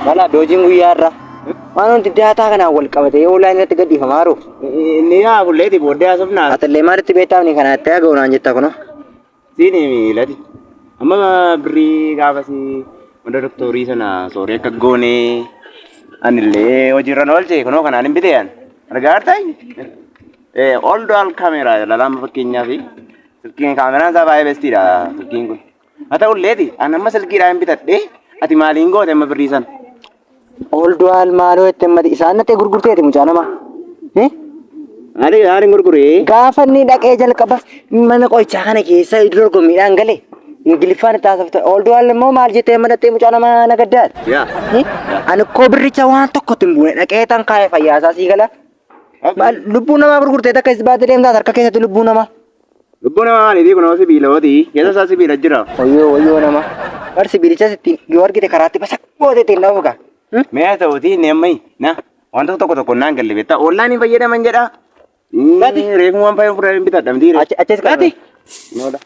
Malah dojin guyyaarra. Waan hundi daataa kana wal qabate online irratti gadhiifamaa jiru. Inni yaa bulleeti booddee asofnaa. Atallee maalitti beektaafni kana itti hagaunaan jetta kuno. Siini miilati. Amma birrii gaafasii wanda doktorii sana sooree akka goonee anillee hojiirra oolchee kunoo kanaan hin biteeyyan. Argaa jirtay? All dual camera lama fakkeenyaa fi silkiin kaameraan isaa baay'ee bestiidha silkiin kun. Haa ta'ulleeti ani amma silkiidhaan hin bitadhee ati maaliin goote amma birrii sana? All dual maaloo itti mati isaan natti gurgurteeti mucaa nama. Ani gurguree. Gaafa inni dhaqee jalqaba mana qo'ichaa kana keessa dorgommiidhaan galee Ingiliffaan taasifte all dual immoo maal jettee madattee mucaa nama nagaddaati. Yaa. Ani koo birricha waan tokkotti hin buune dhaqee tan kaayee fayyaasaa sii gala. Lubbuu namaa gurgurtee takka is baatee deemtaa harka keessatti lubbuu namaa. Lubbuu namaa maaliitii kunoo sibiilooti keessa isaa sibiila jira. Wayyoo nama. Bar sibiilichas ittiin yoo argite karaatti basa goote ittiin dhahuuf gaa. Mee haa ta'uutii inni ammayii na wanta tokko naan galle beektaa online fayyadaman jedhaa. Reefu waan fayyadu fudhanii bitadhamtii. Achis qabi. Noola.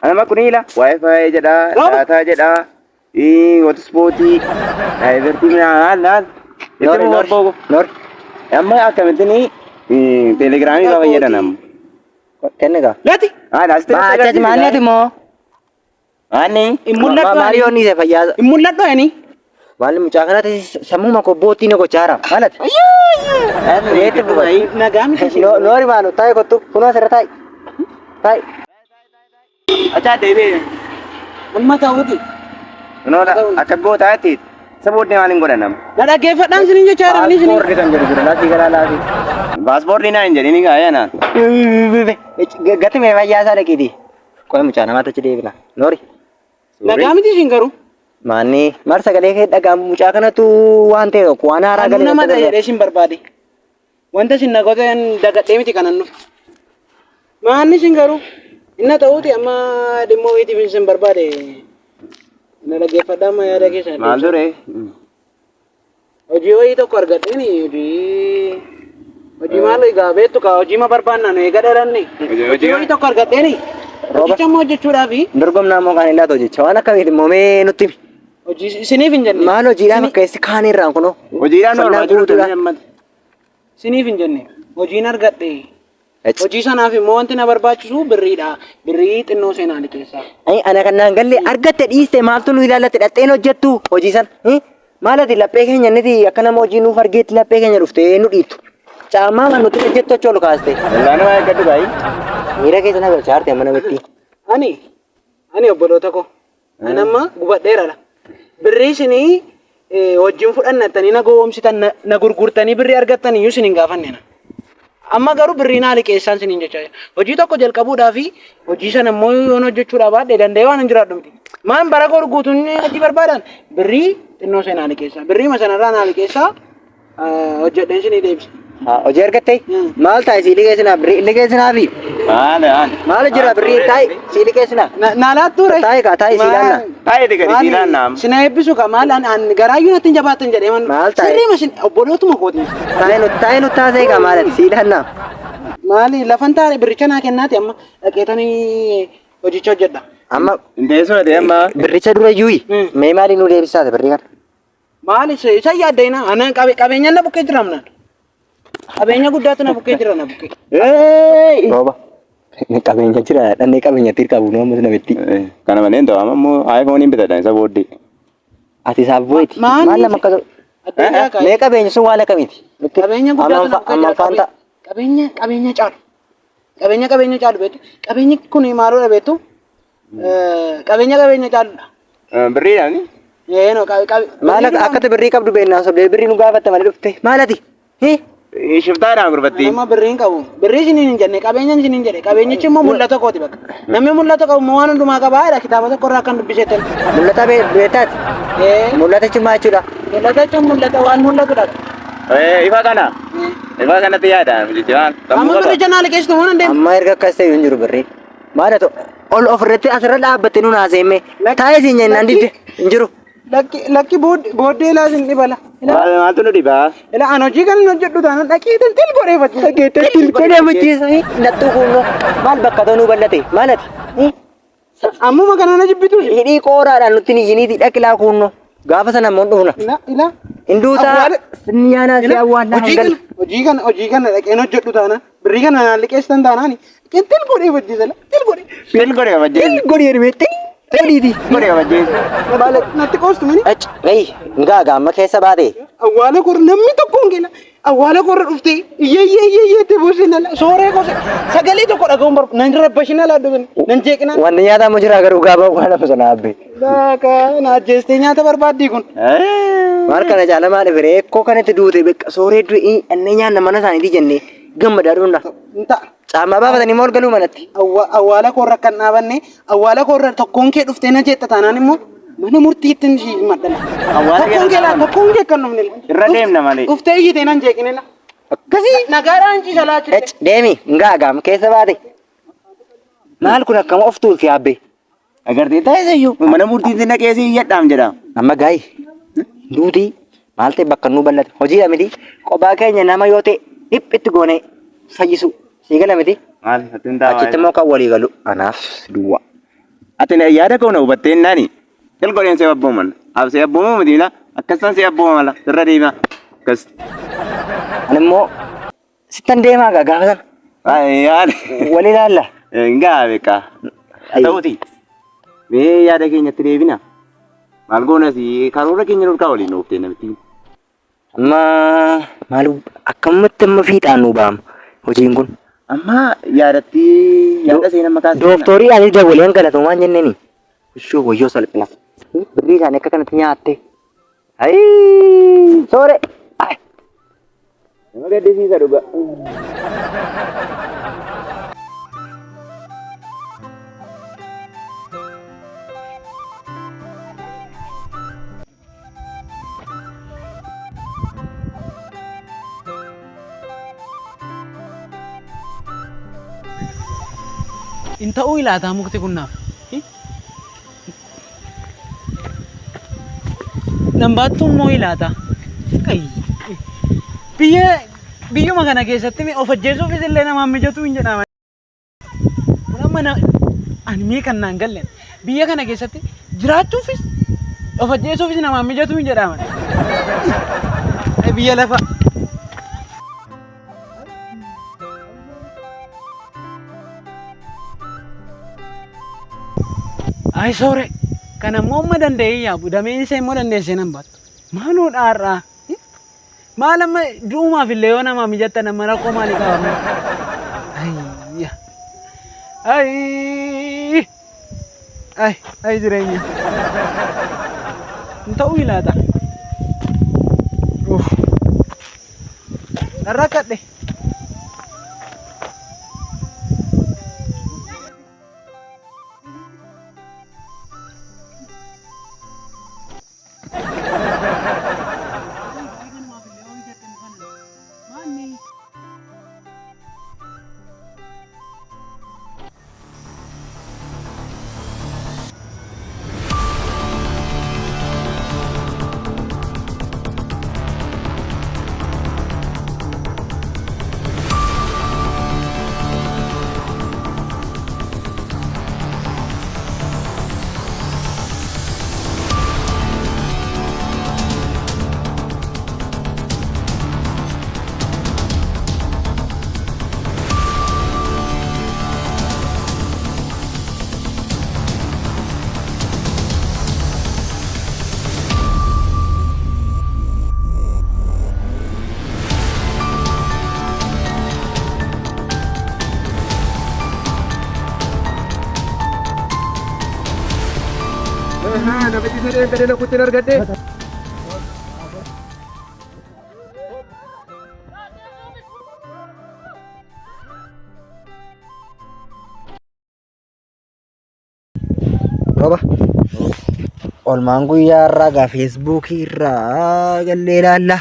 Anama kuniila wifi jedhaa daataa jedhaa hotspootii everything laal. Noor. Amma akkamittiin telegiraamii fa'aa fayyadaman. Kennegaa. Lati. Laasitee. Achas maaliiti moo? Ani. Maaliyoon ni se fayyaa. Mul'adhu ani. Wal mucaa kanatti sammuu makoo boottii ni gochaara. Maalati? Reetti bu'ai. Nagaami. Noori maalu taa'e kottu kunoo asirra taa'i. Taa'i. Achaa deebi'e. Amma ta'uuti. Noora akka gootaatti sabootni maaliin godhanam? Na dhaggeeffadhaan sinin jechaadha inni sinin. Paaspoortii kan jedhu jira laafii garaa laafii. Paaspoortii naa hin jedhini gaa'ee naan. Gati mee fayyaasaa dhaqiiti. Qo'ee mucaa namaatti achi deebina. Noori. Nagaa miti ishiin garuu. Maanni maal sagalee kee dhagaa mucaa kanatu waan ta'e tokko waan haaraa galee. Nama jedhee ishiin barbaade. Wanta isin nagoota dagadhee miti kanan dhufe. Maanni ishiin garuu inna ta'uuti amma dhimmoo wayitiif isin barbaade. Na dhaggeeffadhaa amma yaada keessaa. Maal ture? Hojii wayii tokko argadheeni hojii maal egaa beektu kaa hojii ma barbaannaan eega dhalanne. Hojii wayii tokko argadheeni. Hojicha immoo hojjechuudhaafi. Dorgomnaa immoo kan ilaatu hojjecha waan akkamiiti immoo mee nutti himi. Hojii isiniif hin jenne. Maal hojiidhaan akka isi kaanirraan kunoo. Hojiidhaan oolmaa jiruudha. Isiniif hin jenne. Hojiin argadhe. Hojii sanaaf immoo wanti na barbaachisu birriidha. Birrii xinnoo seenaani keessaa. Ana kanaan galle argatte dhiiste maaltu nu ilaallate dhadheen hojjettu hojii sana. Maalati laphee keenya niti akka nama hojii nuuf argeetti laphee keenya dhuftee nu dhiittu. Caamaa kan nuti hojjettu achi ol kaaste. Laana waa eeggadhu baay'ee. Miira keessa na galchaarte amma namitti. Ani obboloota koo. Ani amma gubadheeradha. Birrii isinii wajjin fudhannattanii na gowwoomsitan na gurgurtanii birrii argattanii iyyuu isin hin gaafanneena. Amma garuu birrii naa liqeessaan isiniin jechaa hojii tokko jalqabuudhaafi hojii sana immoo yoon hojjechuudhaa baadhee danda'ee waan hin jiraadhu miti. Maan bara koo guutuun hojii barbaadan birrii xinnoo seenaa liqeessaa. Birrii sanarraa naa liqeessaa hojjedheen isinii deebisa. Hojii argattee maal taa'e sii liqeessinaa birrii liqeessinaafi. Maal jira birrii taa'e sii liqeessinaa. Naalaattuu re. Taa'e kaa taa'e sii laannaa. Taa'e digadi sii laannaam. Sina eebbisu kaa maal garaayyuu natti hin jabaatan jedhee man. Maal taa'e. Sirrii masin obbolootuma kooti. Taa'e nu taasee kaa maalati sii laannaa. Maali lafan taa'e birricha naa kennaati amma dhaqeetanii hojicha hojjedha. Amma Indeesuma ta'e amma. birricha dura iyyuu mee maali nu deebisaate birrii kana. Maali isa yaaddayna ana qabeenya na bukkee jira amnaan. Qabeenya guddaatu na bukkee jira na bukkee. Rooba. Qabeenya jira dhannee qabeenya tirqabu nu amma namitti. Kana malee hin ta'u amma immoo iPhone bitadha isa booddee. Ati isaaf booti. Maal lama akka mee qabeenya sun waan akkamiiti? Qabeenya guddaatu na bukkee jira. Amma qabeenya caalu. Qabeenya caalu beektu. Qabeenyi kun maaludha beektu? Qabeenya caaludha. Birriidhaani? Maal akkati birrii qabdu beeknaa sobdee birrii nu gaafatte malee dhufte maalati? Shiftaadhaan gurbatti. Nama birriin qabu. Birrii isiniin hin jenne qabeenya isiniin hin jedhe qabeenyichi immoo mul'ata kooti bakka. Namni mul'ata qabu waan hundumaa qabaadha kitaaba tokko irraa kan dubbiseetan. Mul'ata beektaati? Mul'atichi maal jechuudha? Mul'atichi mul'ata waan mul'atudha. Ifa kana. Ifa kanatti yaadaan jechuudha. Amma birricha naa liqeessitu waan hin amma erga akkas ta'e hin jiru birrii. Maal ta'u ol ofirratti asirra dhaabbatte nu naaseemme taa'ee siin jennaan didde hin jiru. Lakki booddee laasin dhibala. Maaltu nu dhibaa? Ila an hojii kan hojjedhu taanaan dhaqee tiltil godheeffachiisa. Dhaqee tiltil godheeffachiisa. Nattuu kunnoo maal bakka ta'uu nu bal'ate maalati? Ammuma kana na jibbitu. Hidhii qooraadhaan nutti ni yiniiti dhaqilaa kunnoo. Gaafa sana ammoo dhufna. Ila. Hinduutaa nyaanaa si awwaallaa hangal. Hojii kana dhaqeen hojjedhu taanaan birrii kana naan liqeessitan taanaani. Til godhee wajjisala. Til godhee. Til godhee wajjin. Til godhee hirmeetti. Toliiti. Godhee wajjin. Natti qoostu mini. Ach, gahi, ngaa gaamma keessa baate. Awwaala kor namni tokko hin kenna. Awwaala korra dhuftee iyyee boosina sooree gosa sagalee tokko dhagahuun barbaadu nan rabbashina laadduun nan jeeqina. Wanni nyaataa mu jira garuu gaafa awwaala bosona abbe. Daaka na ajjeestee nyaata barbaaddi kun. Maal kana jaalamaa dhufee ekkoo kanatti duute beekaa sooree du'e annee nyaanna mana isaaniitii jennee gammadaa dhuunna. Caammaa baafatanii mool galuu manatti. Awwaala korra kan dhaabanne awwaala korra tokkoon kee dhuftee na jeetta taanaan immoo mana murtiitti si madala. Tokkoon kee laa tokkoon kee kan dhufne. Irra deemna malee. Dhuftee iyyitee nan jeeqine la. Akkasii nagaadhaan ciisa laachise. Ech deemi ngaa gaam keessa baate. Maal kun akkama of tuulti abbe. Agartee taasisayyuu mana murtiitti naqee si iyyadhaam jedha. Amma gaayi duutii maal ta'e bakka nuu bal'ate hojiidha miti kophaa keenya nama yoo ta'e dhiphitti goone fayyisu sii gala miti. Maal atin taa'aa. Achitti immoo kan walii galu anaaf duwwa. Atin yaada koo na hubattee naani. Til godheen see abbooman. Absee abboomaa mitiila akkasumas see abboomaa mala irra deema. Akkas. Ani immoo sittan deemaa gaafa sana. Yaada. Wal ilaalla. Ngaa beekaa. Ta'uuti. Mee yaada keenyatti deebina. Maal goonas karoora keenya nurkaa waliin dhuftee namitti. Amma maal akkamatti amma fiixaan nu ba'ama hojiin kun. Amma yaadatti yaada seenaa maqaa Dooktorii ani dabaleen galatumaan jenneeni. Ishoo wayyoo salphina. Birrii isaanii akka kanatti nyaatte. Ayii soore. nama gaddisiisa dhuga. Inta'uu ilaataa mukti kun naaf. Nambaattuun moo ilaata? Biyyuma kana keessatti of ajjeesuufis illee namaan mijatu hin jedhama. Amma ani mee kan naan galleen biyya kana keessatti jiraachuufis of ajjeesuufis namaan mijatu hin jedhama. Biyya lafa. Ay soore kana ammoo amma danda'ee yaabu dameen isaa immoo dandeessee nan baattu. Maaloo dhaarraa? Maal amma du'umaaf illee yoo nama mijatta nama rakkoo maalii qabamu? Ayya. Ay jireenya. Hin ta'uu ilaata. Rakkadhe. Namatti sadeen gadee lakkuutti argadde. Roba. Olmaan guyyaa irraa gaa feesbuukii irraa gallee ilaalla.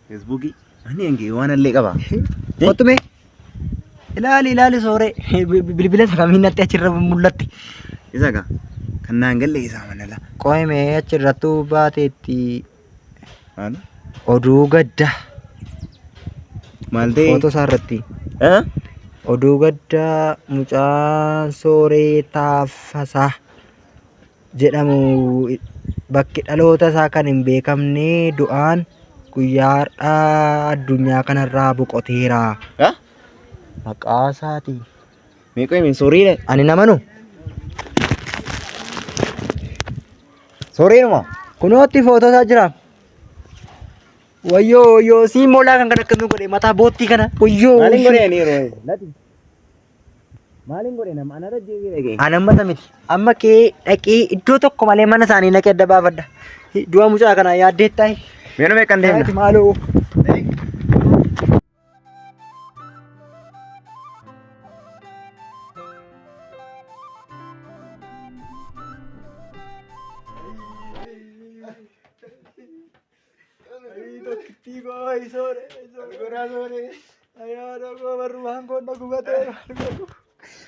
Feesbuukii ani hangee waan illee qaba. Kottume ilaali soore bilbila sakamiin natti achirra mul'atti. Isa gaa kan naan galle isaa manala. Qohimee achirrattuu baateetti Maal? oduu gadda. Maal ta'e? Footoo isaa irratti. Oduu gadda mucaan sooree Taaffasaa jedhamu bakki dhaloota isaa kan hin beekamne du'aan guyyaa addunyaa kanarraa boqoteera. Maqaa isaatiin. Meeqa himin soriidha? Ani namanu. Soriidhuma? Kunootti footoo isaa jira. Wayyoo sii moolaa kan akkasuma godhe mataa boottii kana. Wayyoo. Maaliin godhee ani yeroo lati? Maaliin godhee nama anarra jeebii dhagee? Anammata miti. Amma kee dhaqee iddoo tokko malee mana isaanii naqee adda baafadha. Du'a mucaa kanaa yaaddeettaa? Meenu meeqan deemna? Maaloo.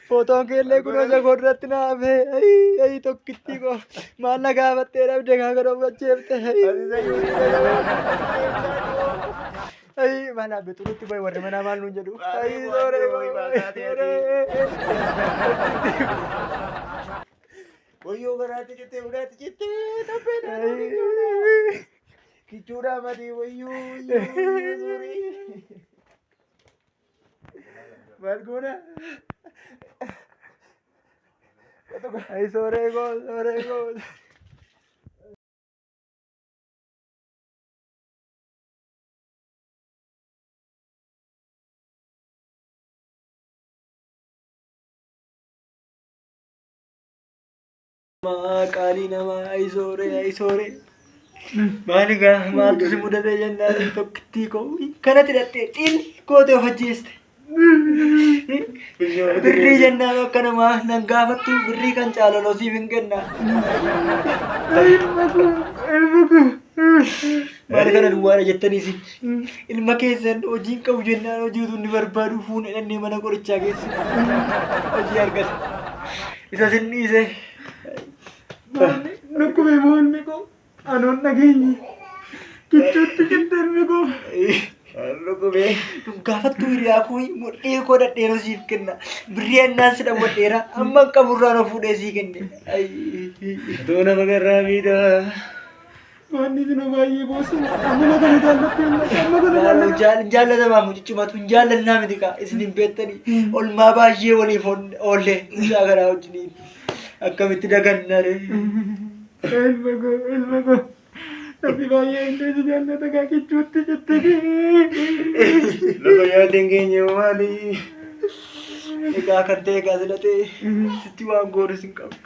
Fotoon keellee kun hojii godhatti naafe tokkittii koo maal na gaafattee dhabde kaa godhommacheefte mana beturutti boy warri mana maal nuun jedhu wayyoo garaatti jettee budaatti jettee taphee kichuudha mati wayyoo maal goona ay sorego. Qaali nama ay sore. Maaligaa maaltu si mudate jennaan tokkittii koo kanatti hidhattee xiin goote of ajjeeste. Birrii jennaan akka namaa nan gaafattu birrii kan caaloloo siif hin kenna. Maali kana duwwaadha jettaniisi ilma keessan hojiin qabu jennaan hojiitu inni barbaadu fuun hidhannee mana qorichaa keessa hojii argata. Isa sin dhiise. Nukkubee moonni koo anoon dhageenye kichuutti kittarmi koo. Nukkubee gaafattuu hiriyaa koo mudhee koo dhadheenoo siif kenna. Birrii annaan sidha mudheera amma qaburraa na fuudhee sii kenne. Doo nama garraa miidhaa. Wanni sina baay'ee boosuma amma kana jaallattee jaallatamaa mucichumatu hin jaallannaa miti kaa isin hin beektanii olmaa baay'ee waliif oollee mucaa kanaa wajjiniin akkamitti dagannare. Ilma koo namni baay'ee hin deessu jaallata kaa kichuutti jettee. Lafa yaadeen keenya maali? Egaa kan ta'e egaa sila ta'e sitti waan goonus hin qabu.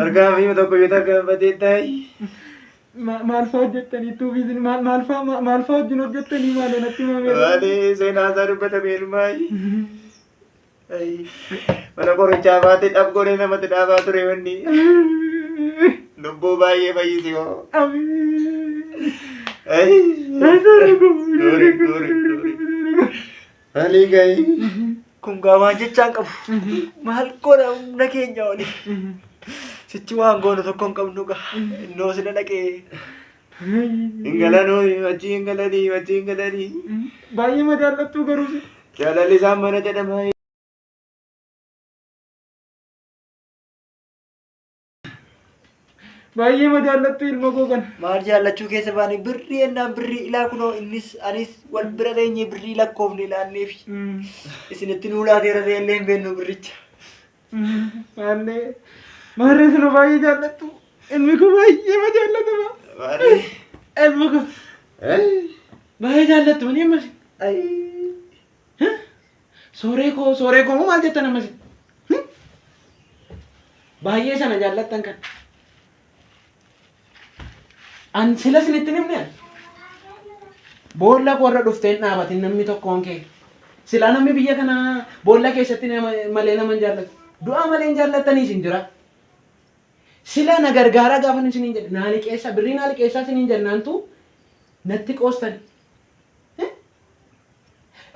Harkaa fi tokko yoo takka batee taayi. Maal fa'aa hojjettanii tuufiisin maal fa'aa wajjin hojjettanii maal natti himamee? Maali seenaa isaa dubbatamee ilmaayi. Mana qorichaa baatee dhab godhee namatti dhaabaa ture wanni. Lubbuu baay'ee fayyise hoo. Maali gahi? Kun gaamaan jechaan qabu. Maal godha humna keenya oli. Sichi waan goonu tokko hin qabnu gaa. Innoo sila dhaqee. Hingalanoo wajjin hingalanii. Baay'ee ma jaallattuu garuu. Jaalalli isaan mana jedhama. Baay'ee ma jaallattuu ilma koo kana. Maal jaallachuu keessa baane birrii ennaan birrii ilaa kunoo innis anis wal bira teenyee birrii lakkoofne ilaanneefi. Isinitti nuu laateera ta'ellee hin beeknu birricha. Maarree sinu baay'ee jaallattu. Ilmi koo baay'ee ma jaallatama. Ilma koo baay'ee jaallattu mani ammas. Sooree koo moo maal jettan ammas? Baay'ee sana jaallattan kan. An sila sinitti himne boolla qorra dhufteen dhaabatin namni tokkoon kee. Sila namni biyya kana boolla keessatti malee nama hin jaallatu. Du'a malee hin jaallattanii isin jira. Sila na gargaaraa gaafa isiniin jedhe naa liqeessaa birrii naa liqeessaa isiniin jennaantu natti qoostan.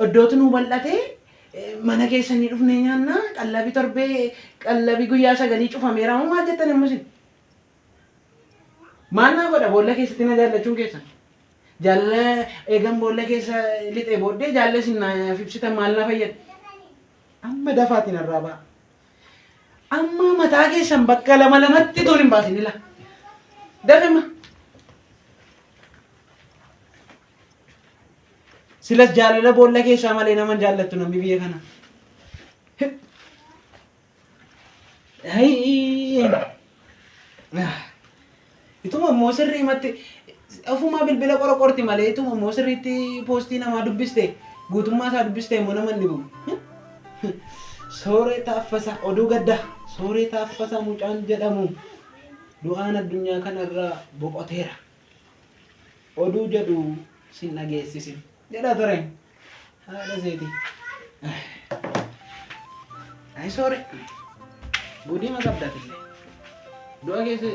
Iddootu nu bal'atee mana keessanii dhufnee nyaannaa qallabii torbee qallabii guyyaa sagalii cufameera moo maal jettan immoo isin? Maal naa godha boolla keessatti na jaallachuun keessan? Jaalala eegan boolla keessa lixee booddee jaalala isin naaf ibsitan maal na fayyada? Amma dafaatiin irraa ba'a. Amma mataa keessan bakka lamatti tuun hin baasin ila. Dafema. Silas jaalala boolla keessaa malee nama jaallattu namni biyya kana. Ituma immoo sirriimatti ofuma bilbila qorqorti malee ituma immoo sirriitti poostii namaa dubbiste guutummaa isaa dubbiste immoo nama hin dhibu. Sooree Taaffasaa oduu gaddaa Sooree Taaffasaa mucaan jedhamu du'aan addunyaa kanarraa boqoteera. Oduu jedhu sin dhageessisin jedha ture haadha seeti. Ay Sooree budii ma qabdaatillee du'a keessa